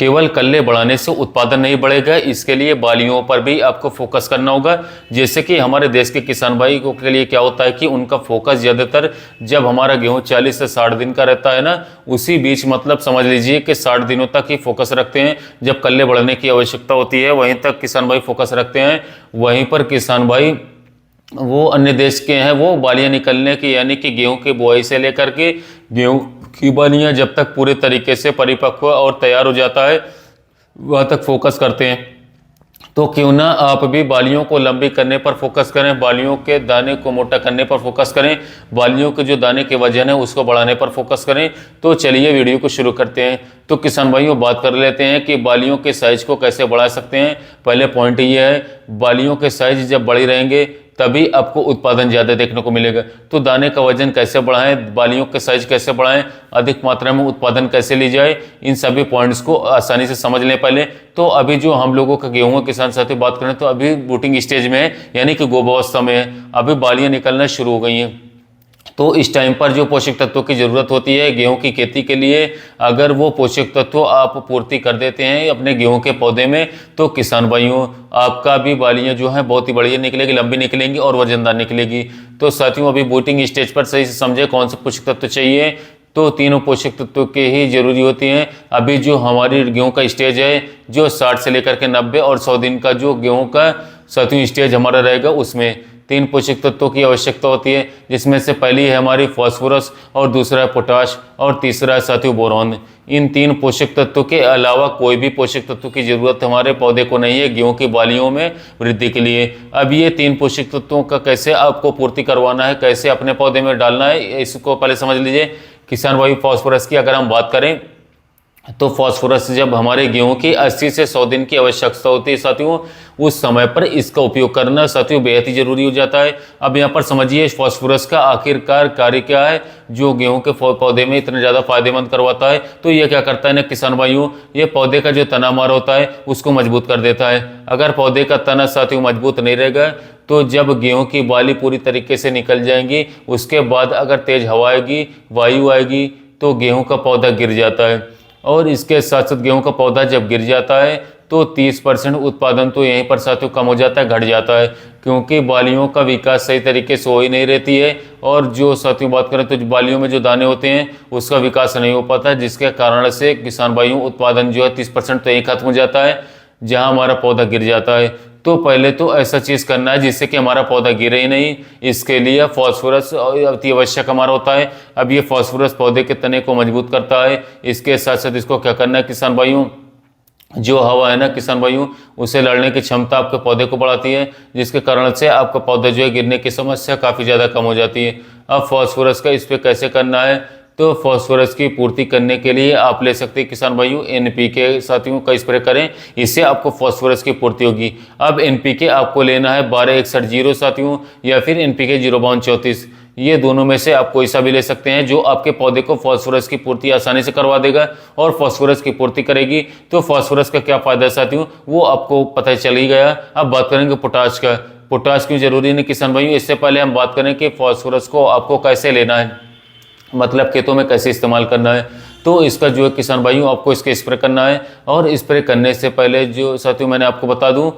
केवल कल्ले बढ़ाने से उत्पादन नहीं बढ़ेगा, इसके लिए बालियों पर भी आपको फोकस करना होगा। जैसे कि हमारे देश के किसान भाई को के लिए क्या होता है कि उनका फोकस ज़्यादातर जब हमारा गेहूं 40 से 60 दिन का रहता है ना, उसी बीच मतलब समझ लीजिए कि 60 दिनों तक ही फोकस रखते हैं। जब कल्ले बढ़ने की आवश्यकता होती है वहीं तक किसान भाई फोकस रखते हैं। वहीं पर किसान भाई वो अन्य देश के हैं, वो बालियाँ निकलने की यानी कि गेहूं की बुआई से लेकर के गेहूं की बालियाँ जब तक पूरे तरीके से परिपक्व और तैयार हो जाता है वहाँ तक फोकस करते हैं। तो क्यों ना आप भी बालियों को लंबी करने पर फोकस करें, बालियों के दाने को मोटा करने पर फोकस करें, बालियों के जो दाने के वजन है उसको बढ़ाने पर फोकस करें। तो चलिए वीडियो को शुरू करते हैं। तो किसान भाइयों बात कर लेते हैं कि बालियों के साइज को कैसे बढ़ा सकते हैं। पहले पॉइंट ये है, बालियों के साइज जब बड़े रहेंगे तभी आपको उत्पादन ज़्यादा देखने को मिलेगा। तो दाने का वजन कैसे बढ़ाएं, बालियों के साइज कैसे बढ़ाएं, अधिक मात्रा में उत्पादन कैसे ली जाए, इन सभी पॉइंट्स को आसानी से समझ लें पहले। तो अभी जो हम लोगों का गेहूं किसान साथी बात करें तो अभी बूटिंग स्टेज में है, यानी कि गोबावस्था में है, अभी बालियाँ निकलना शुरू हो गई हैं। तो इस टाइम पर जो पोषक तत्वों की ज़रूरत होती है गेहूं की खेती के लिए, अगर वो पोषक तत्व आप पूर्ति कर देते हैं अपने गेहूं के पौधे में, तो किसान भाइयों आपका भी बालियां जो हैं बहुत ही बढ़िया निकलेगी, लंबी निकलेंगी और वजनदार निकलेगी। तो साथियों अभी बूटिंग स्टेज पर सही से समझे कौन से पोषक तत्व चाहिए। तो तीनों पोषक तत्वों के ही जरूरी होती हैं। अभी जो हमारी गेहूं का स्टेज है जो 60 से लेकर के 90 और 100 दिन का जो गेहूं का साथियों स्टेज हमारा रहेगा, उसमें 3 पोषक तत्वों की आवश्यकता होती है, जिसमें से पहली है हमारी फास्फोरस और दूसरा है पोटाश और तीसरा है साथियों बोरॉन। इन 3 पोषक तत्वों के अलावा कोई भी पोषक तत्व की जरूरत हमारे पौधे को नहीं है गेहूं की बालियों में वृद्धि के लिए। अब ये 3 पोषक तत्वों का कैसे आपको पूर्ति करवाना है, कैसे अपने पौधे में डालना है, इसको पहले समझ लीजिए। किसान भाई फास्फोरस की अगर हम बात करें तो फास्फोरस जब हमारे गेहूं की 80 से 100 दिन की आवश्यकता होती है साथियों, उस समय पर इसका उपयोग करना साथियों बेहद ही जरूरी हो जाता है। अब यहाँ पर समझिए फास्फोरस का आखिरकार कार्य क्या है जो गेहूं के पौधे में इतना ज़्यादा फायदेमंद करवाता है। तो ये क्या करता है ना किसान भाइयों, ये पौधे का जो तना मार होता है उसको मजबूत कर देता है। अगर पौधे का तना साथियों मजबूत नहीं रहेगा तो जब गेहूं की बाली पूरी तरीके से निकल जाएंगी, उसके बाद अगर तेज हवा आएगी, वायु आएगी, तो गेहूं का पौधा गिर जाता है। और इसके साथ साथ गेहूं का पौधा जब गिर जाता है तो 30% उत्पादन तो यहीं पर साथियों कम हो जाता है, घट जाता है, क्योंकि बालियों का विकास सही तरीके से हो ही नहीं रहती है। और जो साथियों बात करें तो बालियों में जो दाने होते हैं उसका विकास नहीं हो पाता, जिसके कारण से किसान भाइयों उत्पादन जो है 30% तो यहीं खत्म हो जाता है जहां हमारा पौधा गिर जाता है। तो पहले तो ऐसा चीज़ करना है जिससे कि हमारा पौधा गिरे ही नहीं। इसके लिए फास्फोरस अति आवश्यक हमारा होता है। अब ये फास्फोरस पौधे के तने को मजबूत करता है। इसके साथ साथ इसको क्या करना है किसान भाइयों, जो हवा है ना किसान भाइयों, उसे लड़ने की क्षमता आपके पौधे को बढ़ाती है, जिसके कारण से आपका पौधा जो है गिरने की समस्या काफ़ी ज़्यादा कम हो जाती है। अब फास्फोरस का इस पर कैसे करना है, तो फास्फोरस की पूर्ति करने के लिए आप ले सकते हैं किसान भाइयों NPK साथियों का स्प्रे करें, इससे आपको फास्फोरस की पूर्ति होगी। अब NPK आपको लेना है 1261 साथियों या फिर NPK 05234, ये दोनों में से आप कोई सा भी ले सकते हैं जो आपके पौधे को फास्फोरस की पूर्ति आसानी से करवा देगा और फास्फोरस की पूर्ति करेगी। तो फास्फोरस का क्या फायदा है साथियों, वो आपको पता चल ही गया। अब बात करेंगे पोटाश का। पोटाश क्यों जरूरी नहीं किसान भाइयों, इससे पहले हम बात करें कि फास्फोरस को आपको कैसे लेना है, मतलब खेतों में कैसे इस्तेमाल करना है। तो इसका जो है किसान भाइयों आपको इसके स्प्रे करना है। और स्प्रे करने से पहले जो साथियों मैंने आपको बता दूं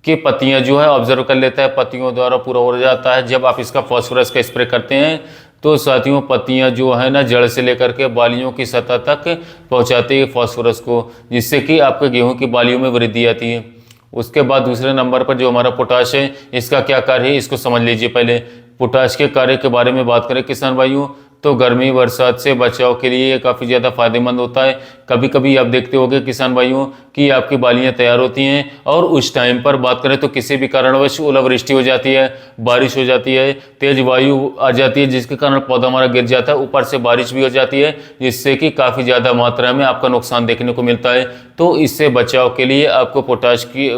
कि पत्तियां जो है ऑब्जर्व कर लेता है, पत्तियों द्वारा पूरा हो जाता है। जब आप इसका फास्फोरस का स्प्रे करते हैं तो साथियों पत्तियां जो है ना जड़ से लेकर के बालियों की सतह तक पहुंचाती है फास्फोरस को, जिससे कि आपके गेहूं की बालियों में वृद्धि आती है। उसके बाद दूसरे नंबर पर जो हमारा पोटाश है, इसका क्या कार्य है इसको समझ लीजिए। पहले पोटाश के कार्य के बारे में बात करें किसान भाइयों, तो गर्मी बरसात से बचाव के लिए ये काफ़ी ज़्यादा फायदेमंद होता है। कभी कभी आप देखते होंगे किसान भाइयों कि आपकी बालियाँ तैयार होती हैं और उस टाइम पर बात करें तो किसी भी कारणवश ओलावृष्टि हो जाती है, बारिश हो जाती है, तेज वायु आ जाती है, जिसके कारण पौधा हमारा गिर जाता है, ऊपर से बारिश भी हो जाती है, जिससे कि काफ़ी ज़्यादा मात्रा में आपका नुकसान देखने को मिलता है। तो इससे बचाव के लिए आपको पोटाश की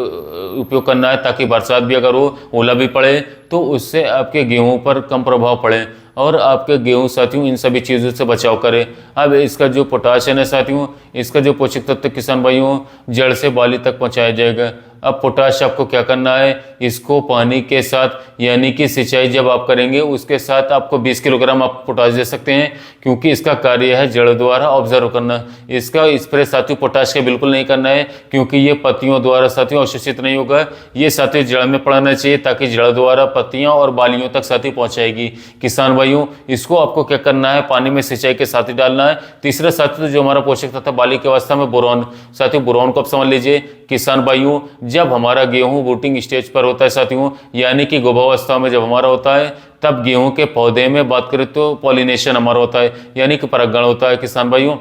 उपयोग करना है, ताकि बरसात भी अगर हो, ओला भी पड़े तो उससे आपके गेहूँ पर कम प्रभाव पड़े और आपके गेहूं साथियों इन सभी चीज़ों से बचाव करें। अब इसका जो पोटाश है ना साथियों, इसका जो पोषक तत्व किसान भाइयों जड़ से बाली तक पहुंचाया जाएगा। अब पोटाश आपको क्या करना है, इसको पानी के साथ यानी कि सिंचाई जब आप करेंगे उसके साथ आपको 20 किलोग्राम आप पोटाश दे सकते हैं, क्योंकि इसका कार्य है जड़ द्वारा ऑब्जर्व करना। इसका स्प्रे साथियों पोटाश का बिल्कुल नहीं करना है, क्योंकि ये पत्तियों द्वारा साथियों अवशोषित नहीं होगा। ये साथियों जड़ में पड़ना चाहिए, ताकि जड़ द्वारा पत्तियां और बालियों तक साथियों पहुंचाएगी। किसान भाइयों, इसको आपको क्या करना है, पानी में सिंचाई के साथ ही डालना है। तीसरा साथियों जो हमारा पोषक तत्व बाली की अवस्था में बोरॉन, साथियों बोरॉन को आप समझ लीजिए। किसान भाइयों, जब हमारा गेहूं बूटिंग स्टेज पर होता है साथियों, यानी कि गर्भावस्था में जब हमारा होता है, तब गेहूं के पौधे में बात करें तो पॉलिनेशन हमारा होता है, यानी कि परागण होता है किसान भाइयों।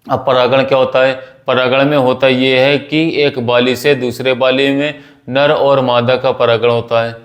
अब परागण क्या होता है, परागण में होता ये है कि एक बाली से दूसरे बाली में नर और मादा का परागण होता है।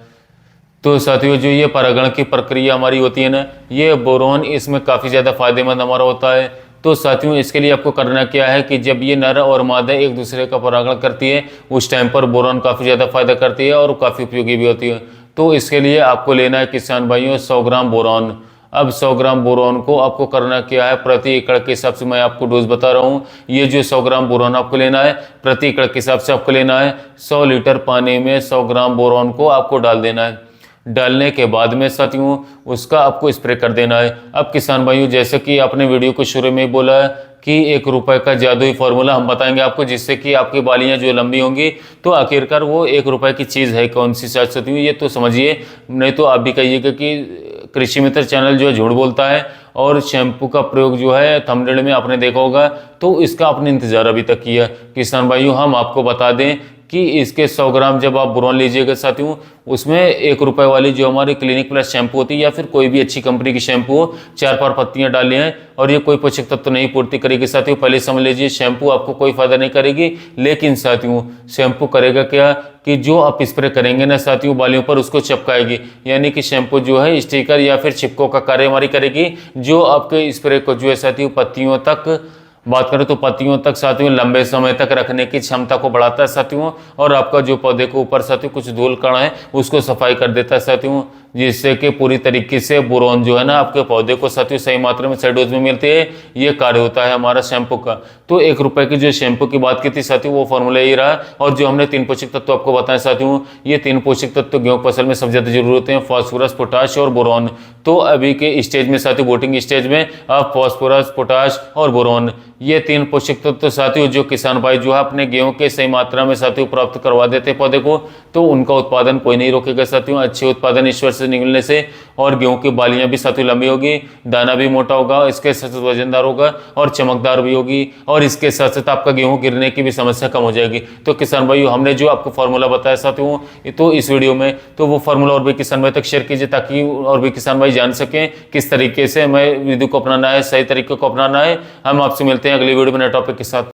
तो साथियों जो ये परागण की प्रक्रिया हमारी होती है ना, ये बोरॉन इसमें काफ़ी ज़्यादा फायदेमंद हमारा होता है। तो साथियों इसके लिए आपको करना क्या है कि जब ये नर और मादा एक दूसरे का परागण करती है, उस टाइम पर बोरॉन काफ़ी ज़्यादा फायदा करती है और काफ़ी उपयोगी भी होती है। तो इसके लिए आपको लेना है किसान भाइयों 100 ग्राम बोरॉन। अब 100 ग्राम बोरॉन को आपको करना क्या है, प्रति एकड़ के हिसाब से मैं आपको डोज बता रहा हूँ। ये जो 100 ग्राम बोरॉन आपको लेना है, प्रति एकड़ के हिसाब से आपको लेना है। 100 लीटर पानी में 100 ग्राम बोरॉन को आपको डाल देना है। डालने के बाद में साथियों उसका आपको स्प्रे कर देना है। अब किसान भाइयों, जैसे कि आपने वीडियो को शुरू में बोला है कि 1 रुपए का जादुई फार्मूला हम बताएंगे आपको, जिससे कि आपकी बालियां जो लंबी होंगी, तो आखिरकार वो 1 रुपए की चीज़ है कौन सी साथियों, ये तो समझिए। नहीं तो आप भी कहिएगा कि कृषि मित्र चैनल जो है झूठ बोलता है। और शैम्पू का प्रयोग जो है थंबनेल में आपने देखा होगा, तो इसका आपने इंतजार अभी तक किया। किसान भाइयों, हम आपको बता दें कि इसके 100 ग्राम जब आप बोरॉन लीजिएगा साथियों, उसमें 1 रुपए वाली जो हमारी क्लिनिक प्लस शैम्पू होती है, या फिर कोई भी अच्छी कंपनी की शैम्पू हो, 4-5 पत्तियां डाली हैं, और ये कोई पोषक तत्व नहीं पूर्ति करेगी साथियों। पहले समझ लीजिए, शैम्पू आपको कोई फायदा नहीं करेगी, लेकिन साथियों शैम्पू करेगा क्या कि जो आप स्प्रे करेंगे ना साथियों बालियों पर, उसको चिपकाएगी। यानी कि शैम्पू जो है स्टिकर या फिर चिपको का कार्य हमारी करेगी, जो आपके स्प्रे को जो है साथियों पत्तियों तक बात करें तो पत्तियों तक साथियों लंबे समय तक रखने की क्षमता को बढ़ाता है साथियों। और आपका जो पौधे के ऊपर साथियों कुछ धूल कण है उसको सफाई कर देता है साथियों, जिससे कि पूरी तरीके से बोरॉन जो है ना आपके पौधे को साथियों सही मात्रा में सही डोज में मिलती है। ये कार्य होता है हमारा शैम्पू का। तो 1 रुपए की जो शैम्पू की बात की थी साथियों, वो फॉर्मूला ही रहा। और जो हमने 3 पोषक तत्व आपको बताए साथियों, ये 3 पोषक तत्व गेहूं फसल में सबसे ज्यादा जरूरत होते हैं, फास्फोरस, पोटाश और बोरॉन। तो अभी के स्टेज में साथियों, बोटिंग स्टेज में आप फास्फोरस, पोटाश और बोरॉन, ये 3 पोषक तत्व साथियों जो किसान भाई जो है अपने गेहूं के सही मात्रा में साथियों प्राप्त करवा देते हैं पौधे को, तो उनका उत्पादन कोई नहीं रोकेगा साथियों। अच्छे उत्पादन ईश्वर से निकलने से, और गेहूं की बालियां भी साथियों लंबी होगी, दाना भी मोटा होगा, इसके साथ साथ वजनदार होगा और चमकदार भी होगी, और इसके साथ साथ आपका गेहूं गिरने की भी समस्या कम हो जाएगी। तो किसान भाइयों, हमने जो आपको फार्मूला बताया साथियों तो इस वीडियो में, तो वो फार्मूला और भी किसान भाई तक शेयर कीजिए, ताकि और भी किसान भाई जान सकें किस तरीके से हमें विधि को अपनाना है, सही तरीके को अपनाना है। हम आपसे मिलते हैं अगली वीडियो में नए टॉपिक के साथ।